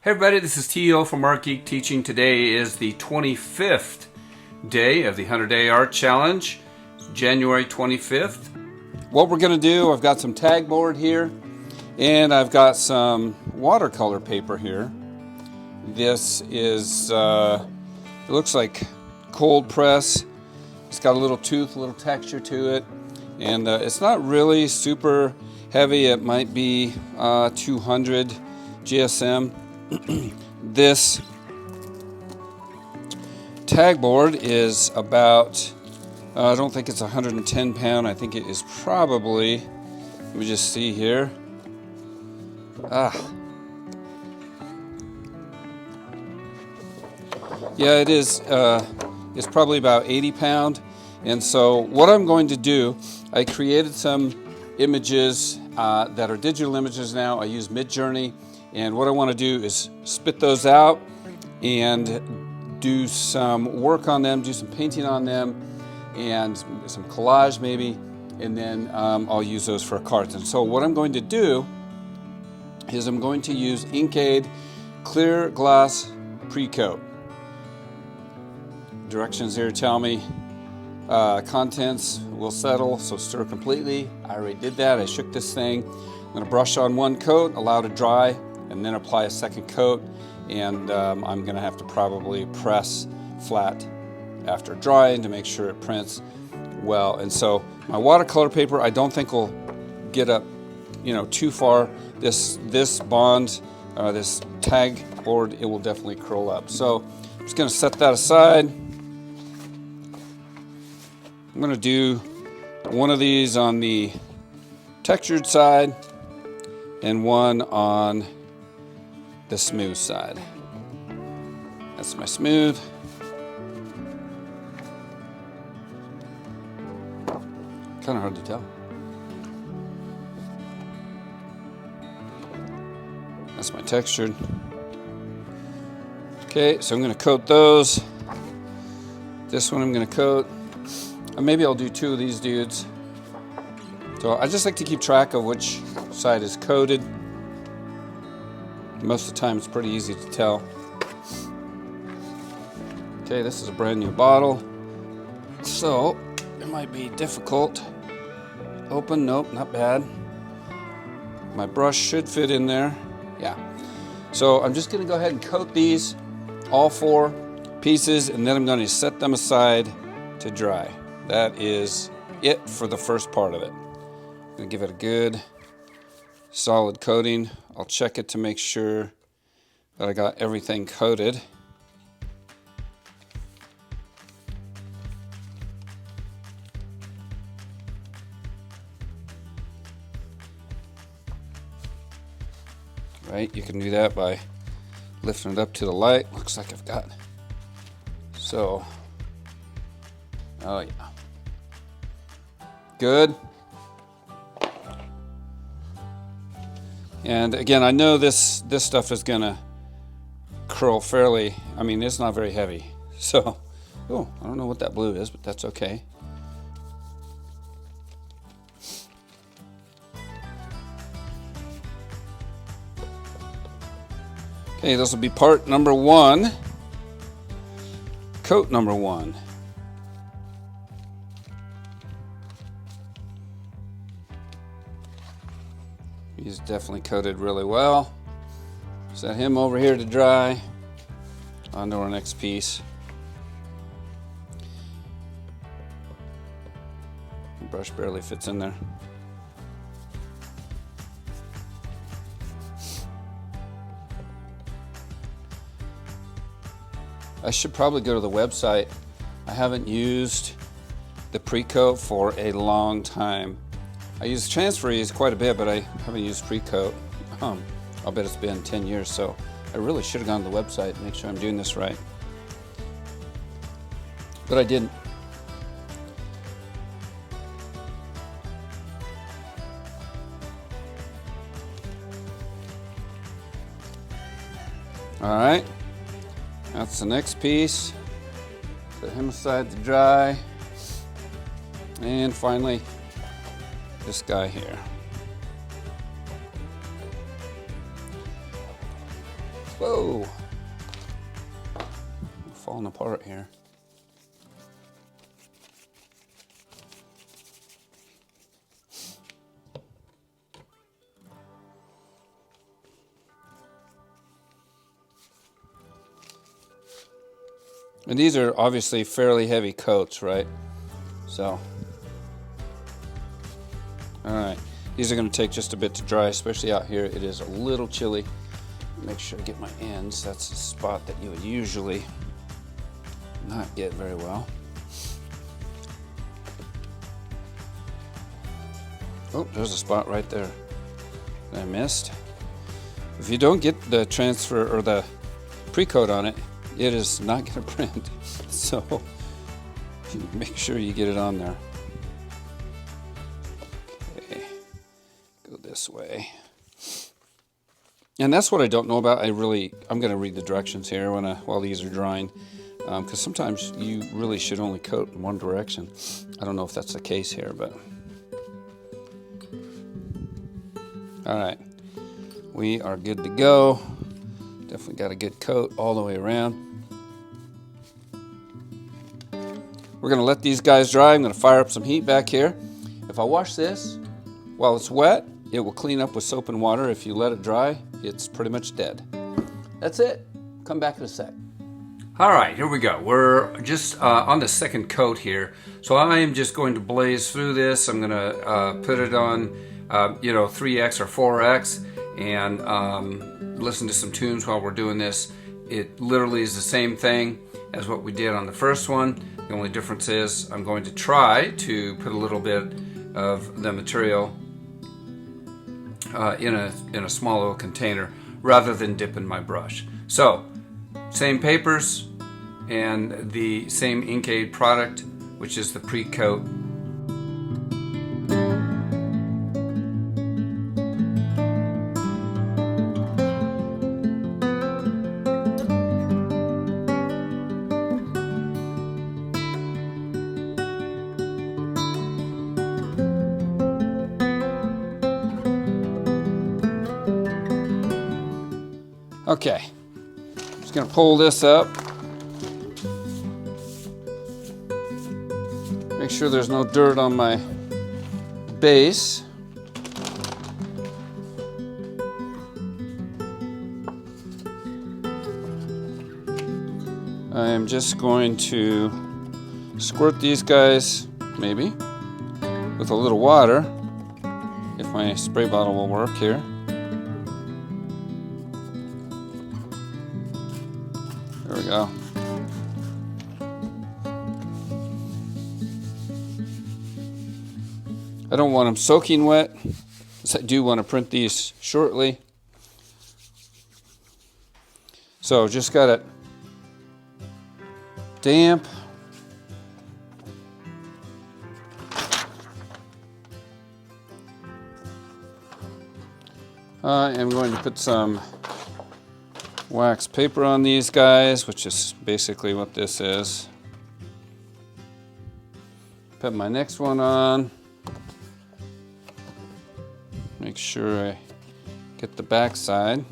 Hey everybody, this is T.O. from Art Geek Teaching. Today is the 25th day of the 100-Day Art Challenge, January 25th. What we're going to do, I've got some tag board here, and I've got some watercolor paper here. This is, it looks like cold press. It's got a little tooth, a little texture to it, and it's not really super heavy. It might be 200 GSM. This tag board is about, I don't think it's 110 pound. I think it is probably, let me just see here. Yeah, it is. It's probably about 80 pound. And so what I'm going to do, I created some images that are digital images now. I use Midjourney. And what I want to do is spit those out and do some work on them, do some painting on them, and some collage maybe, and then I'll use those for cards. And so what I'm going to do is I'm going to use inkaid clear glass Precoat. Directions here tell me contents will settle, so stir completely. I already did that. I shook this thing. I'm going to brush on one coat, allow it to dry, and then apply a second coat, and I'm going to have to probably press flat after drying to make sure it prints well. And so my watercolor paper, I don't think will get up, too far. This bond, this tag board, it will definitely curl up. So I'm just going to set that aside. I'm going to do one of these on the textured side and one on the smooth side. That's my smooth. Kind of hard to tell. That's my textured. Okay, so I'm going to coat those. This one I'm going to coat. And maybe I'll do two of these dudes. So I just like to keep track of which side is coated. Most of the time it's pretty easy to tell. Okay, this is a brand new bottle, so it might be difficult. Open, nope, not bad. My brush should fit in there. Yeah. So I'm just gonna go ahead and coat these, all 4 pieces, and then I'm gonna set them aside to dry. That is it for the first part of it. I'm gonna give it a good solid coating. I'll check it to make sure that I got everything coated. Right, you can do that by lifting it up to the light. Looks like I've got. So, oh yeah. Good. And again, I know this stuff is gonna curl fairly. I mean, it's not very heavy. So, oh, I don't know what that blue is, but that's okay. Okay, this will be part number 1, coat number 1. He's definitely coated really well. Set him over here to dry. On to our next piece. The brush barely fits in there. I should probably go to the website. I haven't used the Precoat for a long time. I use transfer ease quite a bit, but I haven't used Precoat. I'll bet it's been 10 years, so I really should have gone to the website and make sure I'm doing this right. But I didn't. All right, that's the next piece. Set him aside to dry. And finally, this guy here. Whoa! I'm falling apart here. And these are obviously fairly heavy coats, right? So, all right. These are going to take just a bit to dry, especially out here. It is a little chilly. Make sure I get my ends. That's a spot that you would usually not get very well. Oh, there's a spot right there that I missed. If you don't get the transfer or the pre-coat on it, it is not going to print. So make sure you get it on there. Okay, go this way. And that's what I don't know about. I'm going to read the directions here while these are drying, because sometimes you really should only coat in one direction. I don't know if that's the case here, but all right, we are good to go. Definitely got a good coat all the way around. We're going to let these guys dry. I'm going to fire up some heat back here. If I wash this while it's wet, it will clean up with soap and water. If you let it dry, it's pretty much dead. That's it. Come back in a sec. All right, here we go. We're just on the second coat here. So I am just going to blaze through this. I'm going to put it on 3x or 4x and listen to some tunes while we're doing this. It literally is the same thing as what we did on the first one. The only difference is I'm going to try to put a little bit of the material in a small little container rather than dipping my brush. So, same papers and the same inkaid product, which is the Precoat. Okay, just going to pull this up. Make sure there's no dirt on my base. I am just going to squirt these guys, maybe, with a little water, if my spray bottle will work here. There we go. I don't want them soaking wet, because I do want to print these shortly. So just got it damp. I am going to put some wax paper on these guys, which is basically what this is. Put my next one on. Make sure I get the back side.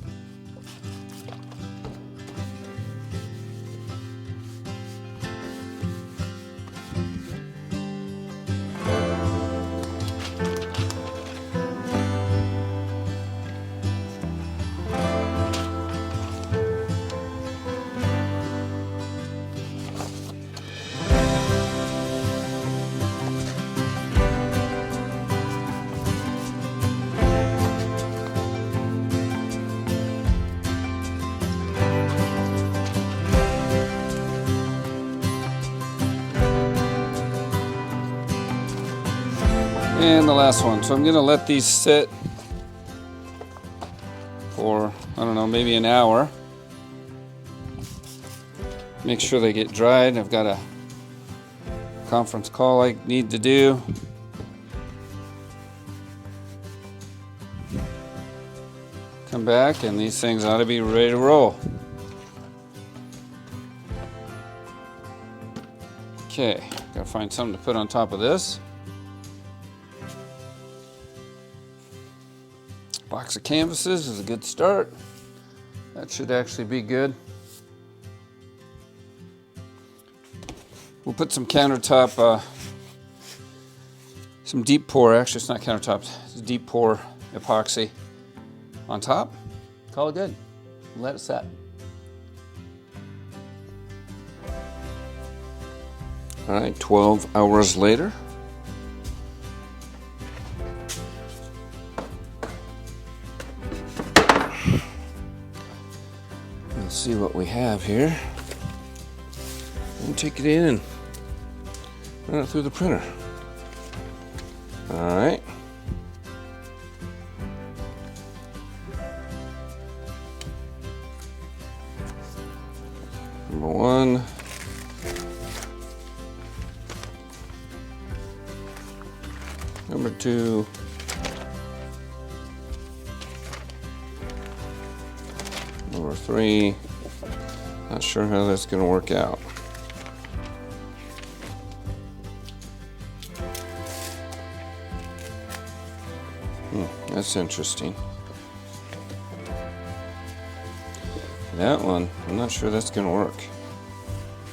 And the last one. So I'm going to let these sit for, I don't know, maybe an hour. Make sure they get dried. I've got a conference call I need to do. Come back and these things ought to be ready to roll. Okay, gotta find something to put on top of this. Box of canvases is a good start. That should actually be good. We'll put some countertop, some deep pour, actually it's not countertop, it's deep pour epoxy on top. Call it good. Let it set. All right, 12 hours later. We'll see what we have here. We'll take it in and run it through the printer. All right. Number one. Number two. Number three. Not sure how that's going to work out. That's interesting. That one, I'm not sure that's going to work.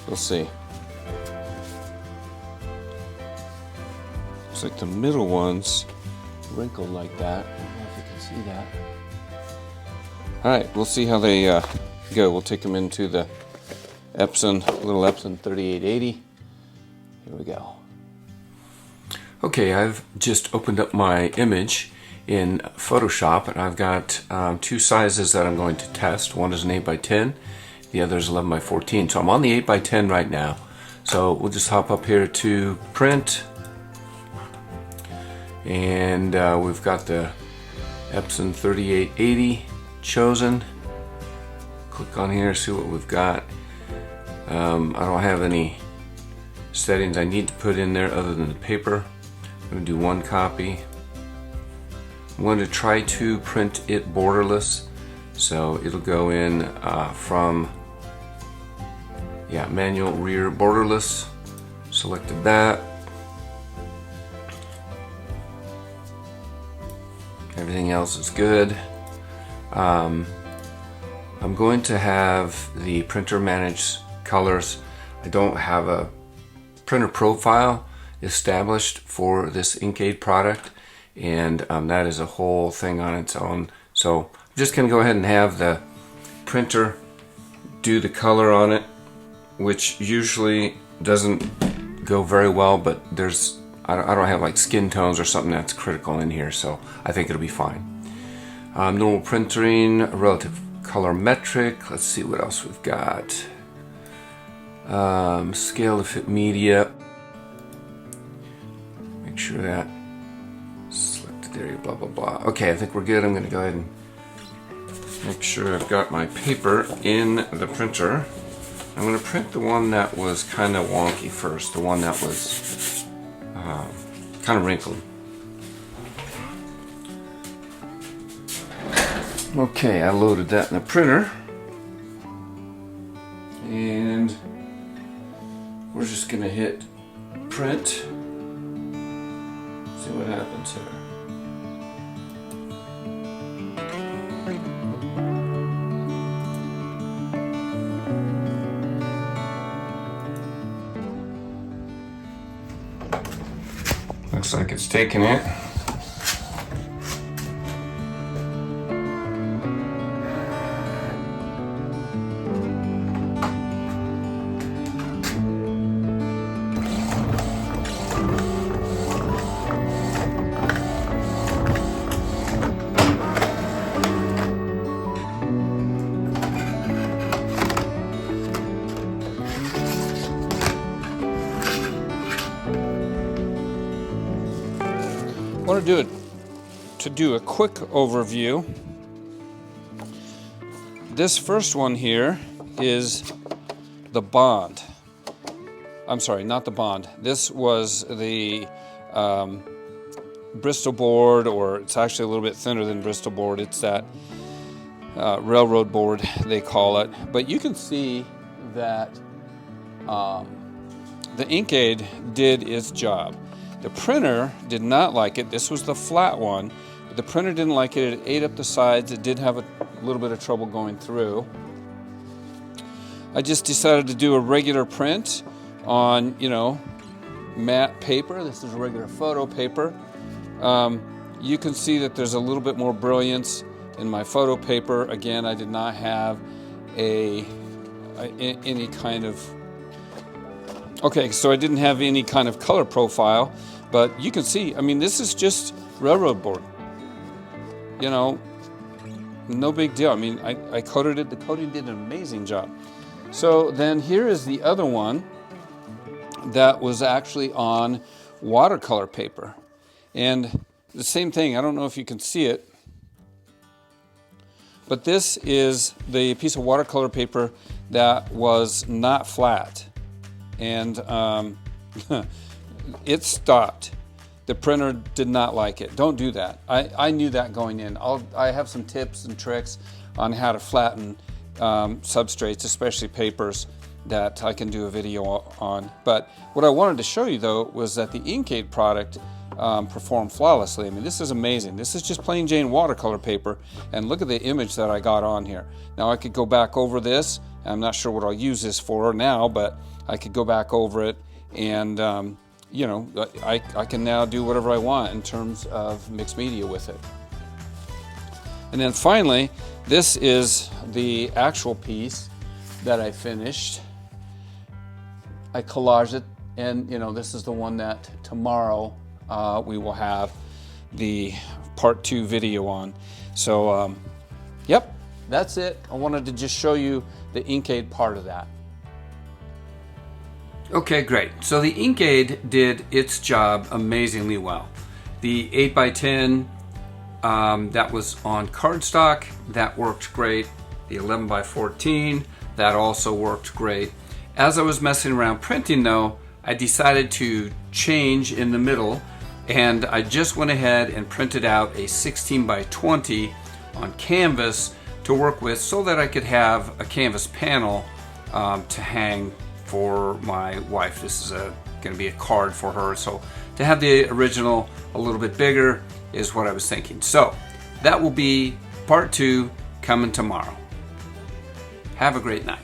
We'll see. Looks like the middle one's wrinkled like that. I don't know if you can see that. Alright, we'll see how they go. We'll take them into the Epson, little Epson 3880. Here we go. Okay, I've just opened up my image in Photoshop, and I've got two sizes that I'm going to test. One is an 8x10, the other is 11x14. So I'm on the 8x10 right now. So we'll just hop up here to print, and we've got the Epson 3880 chosen. Click on here, see what we've got. I don't have any settings I need to put in there other than the paper. I'm going to do one copy. I'm going to try to print it borderless, so it'll go in from manual rear borderless. Selected that. Everything else is good. I'm going to have the printer manage colors. I don't have a printer profile established for this inkaid product, and that is a whole thing on its own. So I'm just going to go ahead and have the printer do the color on it, which usually doesn't go very well, but I don't have like skin tones or something that's critical in here, so I think it'll be fine. Normal printing, relative color metric. Let's see what else we've got. Scale to fit media. Make sure that selected area, blah blah blah. Okay, I think we're good. I'm going to go ahead and make sure I've got my paper in the printer. I'm going to print the one that was kind of wonky first, the one that was kind of wrinkled. Okay, I loaded that in the printer, and we're just going to hit print. See what happens here. Looks like it's taking it. I want to do a quick overview. This first one here is the bond. I'm sorry, not the bond. This was the Bristol board, or it's actually a little bit thinner than Bristol board. It's that railroad board, they call it. But you can see that the inkaid did its job. The printer did not like it. This was the flat one, but the printer didn't like it. It ate up the sides. It did have a little bit of trouble going through. I just decided to do a regular print on, you know, matte paper. This is regular photo paper. You can see that there's a little bit more brilliance in my photo paper. Again, I did not have any kind of, okay, so I didn't have any kind of color profile, but you can see, I mean, this is just railroad board. You know, no big deal. I mean, I coated it. The coating did an amazing job. So then here is the other one that was actually on watercolor paper. And the same thing, I don't know if you can see it, but this is the piece of watercolor paper that was not flat. And it stopped. The printer did not like it. Don't do that. I knew that going in. I have some tips and tricks on how to flatten substrates, especially papers, that I can do a video on. But what I wanted to show you though was that the inkaid product performed flawlessly. I mean, this is amazing. This is just plain Jane watercolor paper, and look at the image that I got on here. Now I could go back over this. I'm not sure what I'll use this for now, but I could go back over it, and you know, I can now do whatever I want in terms of mixed media with it. And then finally, this is the actual piece that I finished. I collaged it, and you know, this is the one that tomorrow we will have the part 2 video on. So yep, that's it. I wanted to just show you the inkaid part of that. Okay, great. So the inkaid did its job amazingly well. The 8x10 that was on cardstock, that worked great. The 11x14, that also worked great. As I was messing around printing though, I decided to change in the middle, and I just went ahead and printed out a 16x20 on canvas to work with, so that I could have a canvas panel to hang for my wife. This is going to be a card for her, so to have the original a little bit bigger is what I was thinking. So that will be part 2 coming tomorrow. Have a great night.